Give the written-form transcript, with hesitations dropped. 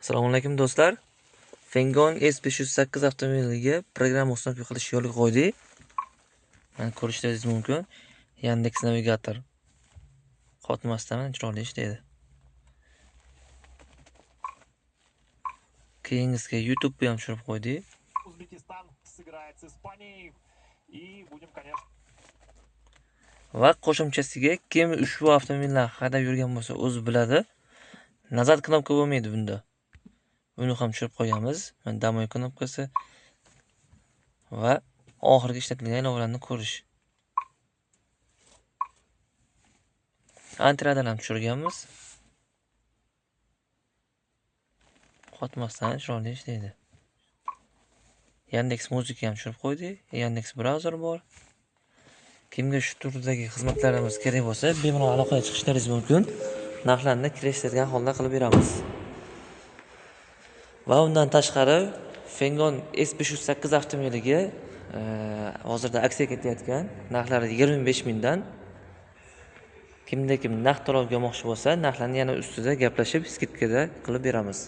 Assalomu alaykum do'stlar. Fengon S508 avtomobiliga programma ustinovka qilish yo'lga qo'ydik. Mana ko'rishingiz mumkin. Yandex navigator qotmasdan chiroyli ishlaydi. Keyingisiga YouTube ham tushirib qo'ydik. Узбекистан сыграет с Испанией. И будем, конечно... Va qo'shimchasiga kim ushbu avtomobilni haydab yurgan bo'lsa, o'zi biladi. Nazar knopka bo'lmaydi bunda. Uni ham tushirib qo'yamiz. Mana demo knopkasi va oxirgi ishlatilgan ilovalarni ko'rish. Antradan ham tushirganmiz. Qotmasdan chiroyli ishlaydi. Yandex Muzika ham tushirib qo'ydik. Yandex brauzer bor. Kimga shu turdagi xizmatlarimiz kerak bo'lsa, bemalol aloqaga chiqishlaringiz mumkin. Narxlarni kelishadigan holda qilib beramiz. Va undan tashqari Fengon S508 avtomobiliga hozirda aksiya ketayotgan. Narxlari 25 mingdan. Kim naqd to'lovga olmoqchi bo'lsa, narxlarni yana ustida gaplashib, skidkada qilib beramiz.